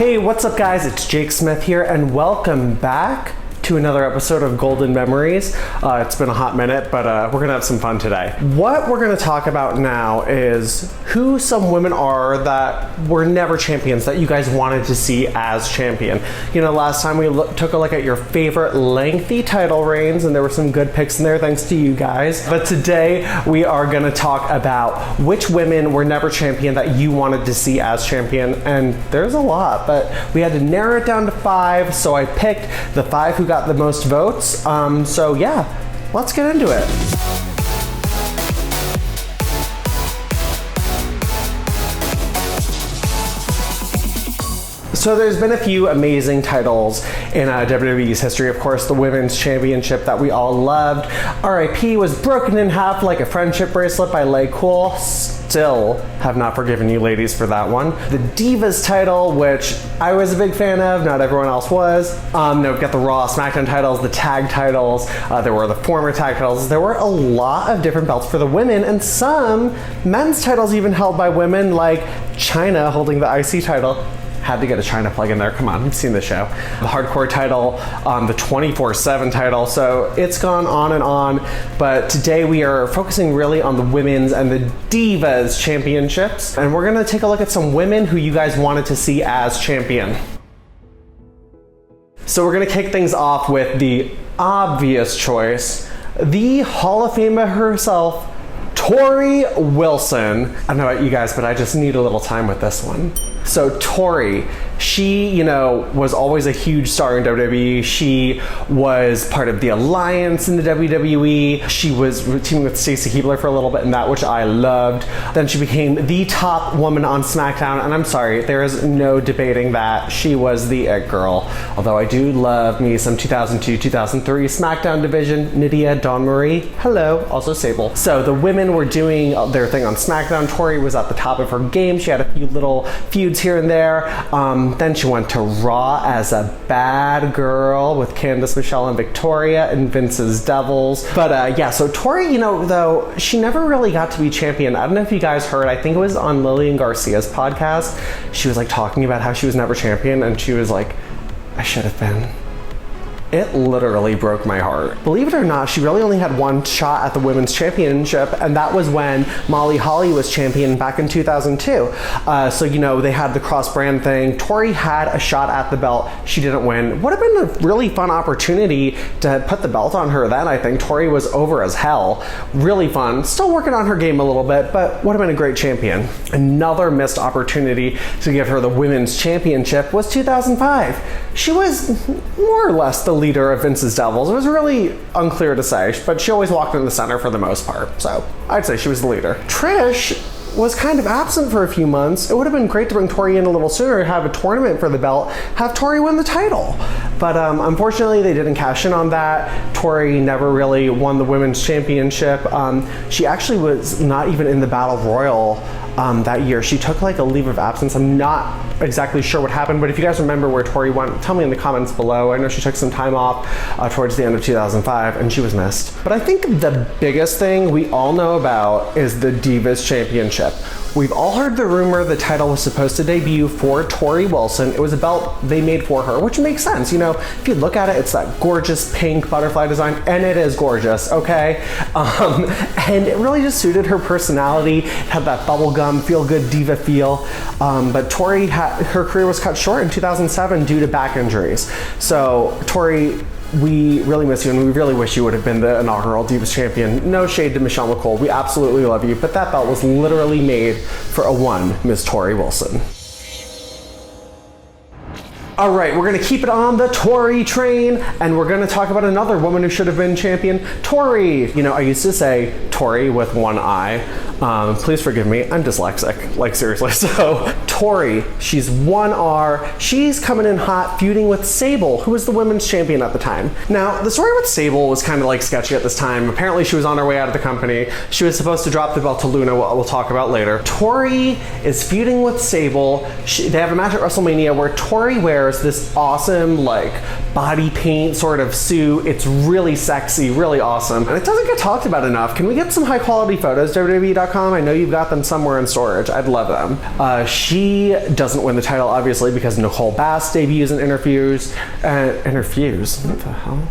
Hey, what's up guys? It's Jake Smith here and welcome back to another episode of Golden Memories. It's been a hot minute, but we're gonna have some fun today. What we're gonna talk about now is who some women are that were never champions that you guys wanted to see as champion. You know, last time we took a look at your favorite lengthy title reigns and there were some good picks in there thanks to you guys. But today we are gonna talk about which women were never champion that you wanted to see as champion. And there's a lot, but we had to narrow it down to 5. So I picked the 5 who got the most votes. So yeah, let's get into it. So there's been a few amazing titles in WWE's history. Of course, the Women's Championship that we all loved. RIP was broken in half like a friendship bracelet by Lay Cool. Still have not forgiven you ladies for that one. The Divas title, which I was a big fan of, not everyone else was. No, we've got the Raw, SmackDown titles, the tag titles, there were the former tag titles. There were a lot of different belts for the women and some men's titles even held by women, like Chyna holding the IC title. Had to get a Chyna plug in there. Come on, you've seen the show. The hardcore title, the 24/7 title. So it's gone on and on. But today we are focusing really on the women's and the Divas championships. And we're gonna take a look at some women who you guys wanted to see as champion. So we're gonna kick things off with the obvious choice, the Hall of Famer herself, Torrie Wilson. I don't know about you guys, but I just need a little time with this one. So Tori, she, you know, was always a huge star in WWE. She was part of the Alliance in the WWE. She was teaming with Stacy Keibler for a little bit in that, which I loved. Then she became the top woman on SmackDown, and I'm sorry, there is no debating that. She was the it girl. Although I do love me some 2002-2003 SmackDown division. Nydia, Dawn Marie, hello, also Sable. So the women were doing their thing on SmackDown. Tori was at the top of her game. She had a few little feuds here and there. Then she went to Raw as a bad girl with Candice, Michelle, and Victoria and Vince's Devils. But yeah, so Tori, you know, though, she never really got to be champion. I don't know if you guys heard, I think it was on Lillian Garcia's podcast. She was like talking about how she was never champion and she was like, I should have been. It literally broke my heart. Believe it or not, she really only had one shot at the Women's Championship, and that was when Molly Holly was champion back in 2002. So, you know, they had the cross-brand thing. Tori had a shot at the belt. She didn't win. Would have been a really fun opportunity to put the belt on her then, I think. Tori was over as hell. Really fun. Still working on her game a little bit, but would have been a great champion. Another missed opportunity to give her the Women's Championship was 2005. She was more or less the leader of Vince's Devils. It was really unclear to say, but she always walked in the center for the most part. So I'd say she was the leader. Trish was kind of absent for a few months. It would have been great to bring Tori in a little sooner, have a tournament for the belt, have Tori win the title. But unfortunately, they didn't cash in on that. Tori never really won the Women's Championship. She actually was not even in the Battle Royal that year. She took like a leave of absence. I'm not exactly sure what happened, but if you guys remember where Tori went, tell me in the comments below. I know she took some time off towards the end of 2005 and she was missed. But I think the biggest thing we all know about is the Divas Championship. We've all heard the rumor the title was supposed to debut for Torrie Wilson. It was a belt they made for her, which makes sense. You know, if you look at it, it's that gorgeous pink butterfly design, and it is gorgeous, okay? And it really just suited her personality. It had that bubblegum, feel-good diva feel. But Tori, her career was cut short in 2007 due to back injuries. So Tori, we really miss you and we really wish you would have been the inaugural Divas champion. No shade to Michelle McCool, we absolutely love you, but that belt was literally made for a one Miss Torrie Wilson. All right, we're gonna keep it on the Tori train and we're gonna talk about another woman who should have been champion, Tori. You know, I used to say Tori with one I. Please forgive me, I'm dyslexic, like seriously. So Tori, she's 1R, she's coming in hot, feuding with Sable, who was the women's champion at the time. Now, the story with Sable was kind of like sketchy at this time. Apparently she was on her way out of the company. She was supposed to drop the belt to Luna, what we'll talk about later. Tori is feuding with Sable. They have a match at WrestleMania where Tori wears this awesome like body paint sort of suit. It's really sexy, really awesome. And it doesn't get talked about enough. Can we get some high quality photos, WWE.com? prowrestling.com. I know you've got them somewhere in storage. I'd love them. She doesn't win the title, obviously, because Nicole Bass debuts and interviews. What the hell?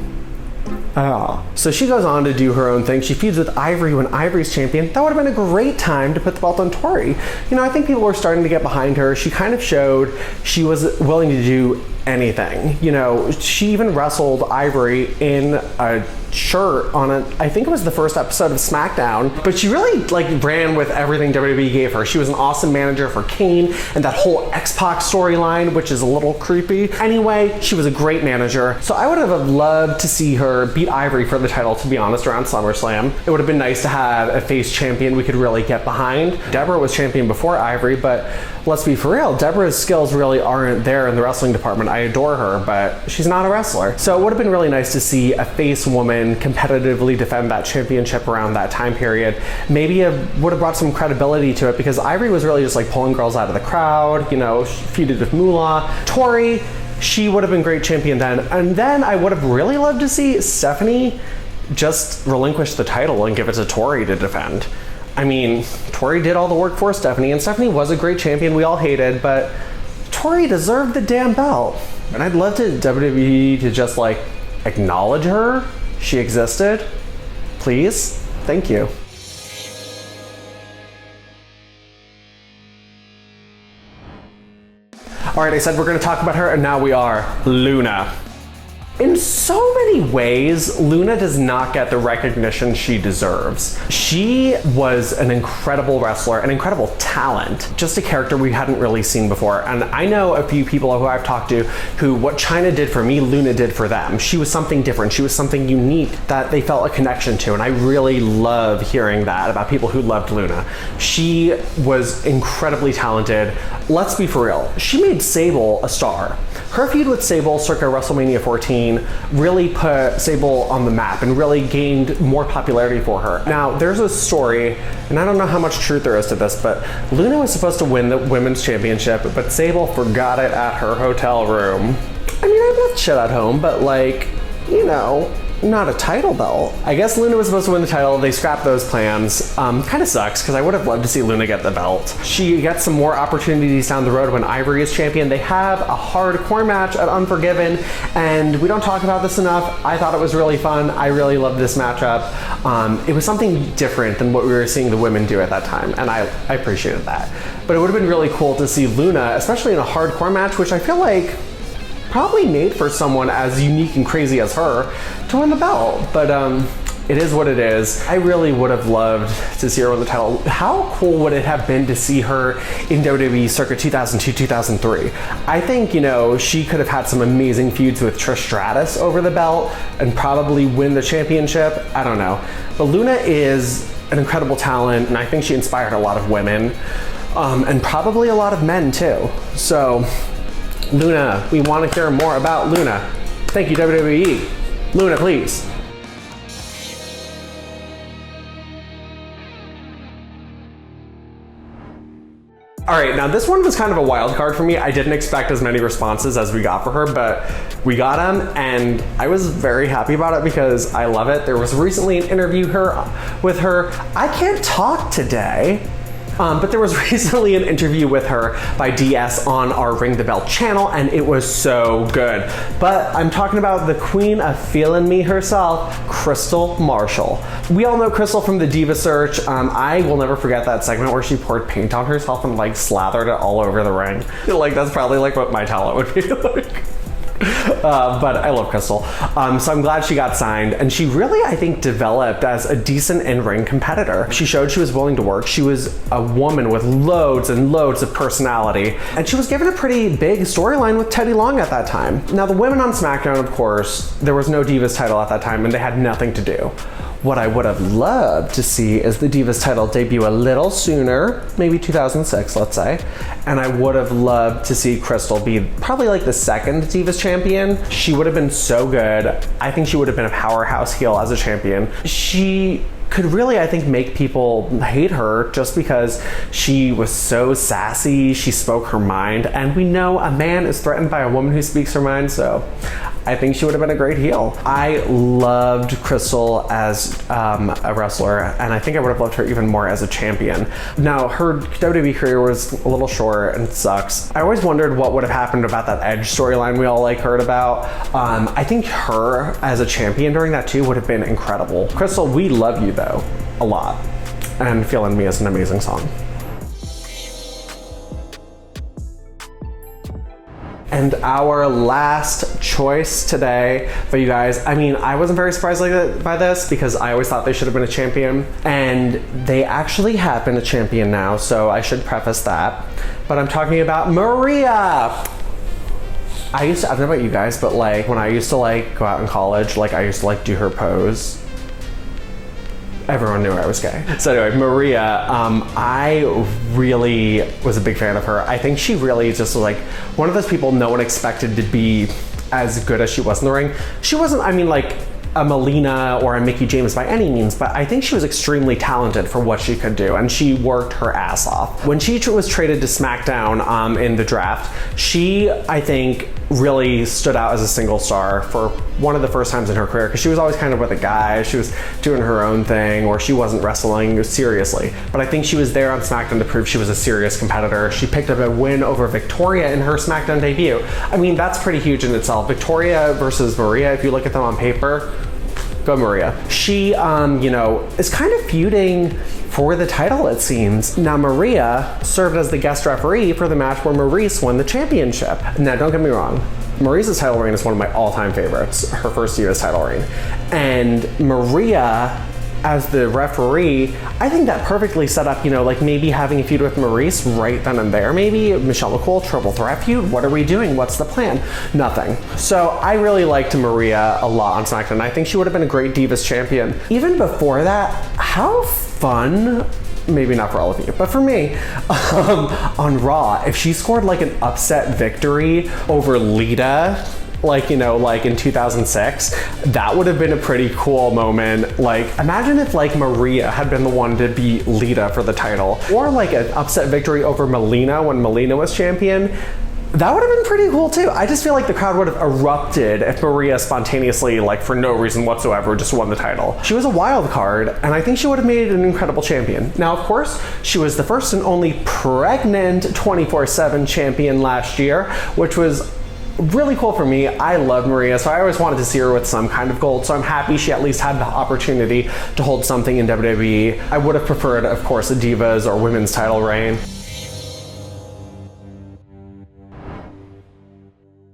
Oh. So she goes on to do her own thing. She feuds with Ivory when Ivory's champion. That would have been a great time to put the belt on Tori. You know, I think people were starting to get behind her. She kind of showed she was willing to do anything. You know, she even wrestled Ivory in a shirt on I think it was the first episode of SmackDown, but she really ran with everything WWE gave her. She was an awesome manager for Kane and that whole X-Pac storyline, which is a little creepy. Anyway, she was a great manager, so I would have loved to see her beat Ivory for the title, to be honest, around SummerSlam. It would have been nice to have a face champion we could really get behind. Deborah was champion before Ivory, but let's be for real, Deborah's skills really aren't there in the wrestling department. I adore her, but she's not a wrestler. So it would have been really nice to see a face woman competitively defend that championship around that time period. Maybe it would have brought some credibility to it, because Ivory was really just pulling girls out of the crowd, you know, she feuded with Moolah. Tori, she would have been great champion then. And then I would have really loved to see Stephanie just relinquish the title and give it to Tori to defend. I mean, Tori did all the work for Stephanie, and Stephanie was a great champion we all hated, but Tori deserved the damn belt. And I'd love to WWE to just acknowledge her. She existed. Please. Thank you. All right, I said we're going to talk about her, and now we are. Luna. In so many ways, Luna does not get the recognition she deserves. She was an incredible wrestler, an incredible talent, just a character we hadn't really seen before. And I know a few people who I've talked to who what Chyna did for me, Luna did for them. She was something different. She was something unique that they felt a connection to. And I really love hearing that about people who loved Luna. She was incredibly talented. Let's be for real. She made Sable a star. Her feud with Sable circa WrestleMania 14 really put Sable on the map and really gained more popularity for her. Now, there's a story, and I don't know how much truth there is to this, but Luna was supposed to win the women's championship, but Sable forgot it at her hotel room. I mean, I left shit at home, but you know, not a title belt. I guess Luna was supposed to win the title. They scrapped those plans. Kind of sucks, because I would have loved to see Luna get the belt. She gets some more opportunities down the road when Ivory is champion. They have a hardcore match at Unforgiven, and we don't talk about this enough. I thought it was really fun. I really loved this matchup. It was something different than what we were seeing the women do at that time, and I appreciated that. But it would have been really cool to see Luna, especially in a hardcore match, which I feel like probably made for someone as unique and crazy as her to win the belt. But it is what it is. I really would have loved to see her win the title. How cool would it have been to see her in WWE circa 2002, 2003? I think, you know, she could have had some amazing feuds with Trish Stratus over the belt and probably win the championship. I don't know. But Luna is an incredible talent, and I think she inspired a lot of women, and probably a lot of men too. So Luna, we want to hear more about Luna. Thank you, WWE. Luna, please. All right, now this one was kind of a wild card for me. I didn't expect as many responses as we got for her, but we got them, and I was very happy about it because I love it. There was recently an interview with her. I can't talk today. But there was recently an interview with her by DS on our Ring the Belle channel, and it was so good. But I'm talking about the queen of feeling me herself, Kristal Marshall. We all know Kristal from the Diva Search. I will never forget that segment where she poured paint on herself and slathered it all over the ring. That's probably what my talent would be like. But I love Kristal. So I'm glad she got signed, and she really, I think, developed as a decent in-ring competitor. She showed she was willing to work. She was a woman with loads and loads of personality, and she was given a pretty big storyline with Teddy Long at that time. Now, the women on SmackDown, of course, there was no Divas title at that time, and they had nothing to do. What I would have loved to see is the Divas title debut a little sooner, maybe 2006, let's say. And I would have loved to see Kristal be probably the second Divas champion. She would have been so good. I think she would have been a powerhouse heel as a champion. She could really, I think, make people hate her just because she was so sassy, she spoke her mind, and we know a man is threatened by a woman who speaks her mind, so I think she would have been a great heel. I loved Kristal as a wrestler, and I think I would have loved her even more as a champion. Now, her WWE career was a little short and sucks. I always wondered what would have happened about that Edge storyline we all like heard about. I think her as a champion during that too would have been incredible. Kristal, we love you though, a lot. And Feelin' Me is an amazing song. And our last choice today for you guys, I mean, I wasn't very surprised by this because I always thought they should have been a champion, and they actually have been a champion now, so I should preface that. But I'm talking about Maria. I don't know about you guys, but like when I used to like go out in college, like I used to like do her pose. Everyone knew I was gay. So anyway, Maria, I really was a big fan of her. I think she really just was like one of those people no one expected to be as good as she was in the ring. She wasn't, I mean, like a Melina or a Mickie James by any means, but I think she was extremely talented for what she could do, and she worked her ass off. When she was traded to SmackDown in the draft, she, I think, really stood out as a single star for one of the first times in her career, because she was always kind of with a guy. She was doing her own thing, or she wasn't wrestling seriously. But I think she was there on SmackDown to prove she was a serious competitor. She picked up a win over Victoria in her SmackDown debut. I mean, that's pretty huge in itself. Victoria versus Maria, if you look at them on paper, go Maria. She, you know, is kind of feuding for the title, it seems. Now, Maria served as the guest referee for the match where Maurice won the championship. Now, don't get me wrong. Maurice's title reign is one of my all-time favorites, her first US title reign. And Maria, as the referee, I think that perfectly set up, you know, like maybe having a feud with Maurice right then and there, maybe Michelle McCool, triple threat feud. What are we doing? What's the plan? Nothing. So I really liked Maria a lot on SmackDown. I think she would have been a great Divas champion. Even before that, how fun, maybe not for all of you, but for me, on Raw, if she scored like an upset victory over Lita, like, you know, like in 2006, that would have been a pretty cool moment. Like, imagine if like Maria had been the one to beat Lita for the title, or like an upset victory over Melina when Melina was champion. That would have been pretty cool too. I just feel like the crowd would have erupted if Maria spontaneously, like for no reason whatsoever, just won the title. She was a wild card, and I think she would have made an incredible champion. Now, of course, she was the first and only pregnant 24/7 champion last year, which was really cool for me. I love Maria, so I always wanted to see her with some kind of gold, so I'm happy she at least had the opportunity to hold something in WWE. I would have preferred, of course, a Divas or women's title reign.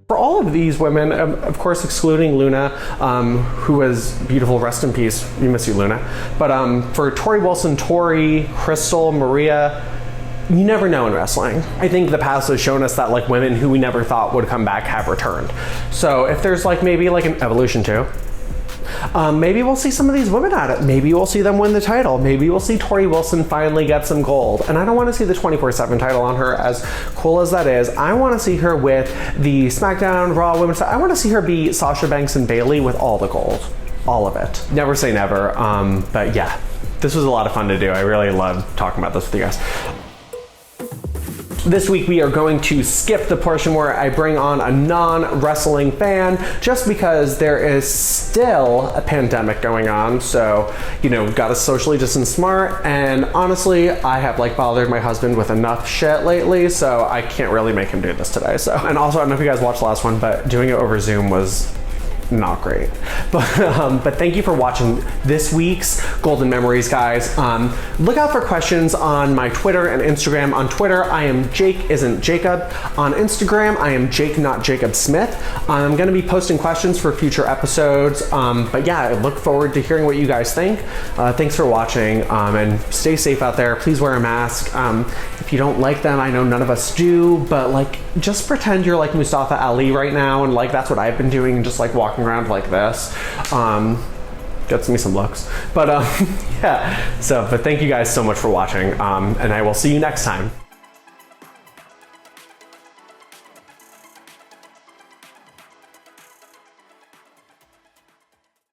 For all of these women, of course excluding Luna, who was beautiful, rest in peace, we miss you, Luna. But for Torrie Wilson, Tori, Kristal, Maria, you never know in wrestling. I think the past has shown us that like women who we never thought would come back have returned. So if there's like maybe like an evolution too, maybe we'll see some of these women at it. Maybe we'll see them win the title. Maybe we'll see Torrie Wilson finally get some gold. And I don't want to see the 24/7 title on her, as cool as that is. I want to see her with the SmackDown, Raw, Women's. I want to see her beat Sasha Banks and Bayley with all the gold. All of it. Never say never. But yeah, this was a lot of fun to do. I really loved talking about this with you guys. This week we are going to skip the portion where I bring on a non-wrestling fan, just because there is still a pandemic going on. So, you know, gotta socially distance smart, and honestly, I have like bothered my husband with enough shit lately, so I can't really make him do this today. So, and also, I don't know if you guys watched the last one, but doing it over Zoom was not great. But thank you for watching this week's Golden Memories, guys. Look out for questions on my Twitter and Instagram. On Twitter, I am Jake Isn't Jacob. On Instagram, I am Jake Not Jacob Smith. I'm gonna be posting questions for future episodes. But yeah, I look forward to hearing what you guys think. Thanks for watching, and stay safe out there. Please wear a mask. If you don't like them, I know none of us do, but like, just pretend you're like Mustafa Ali right now, and like that's what I've been doing, just like walking around like this. Gets me some looks. But yeah, so, but thank you guys so much for watching, and I will see you next time.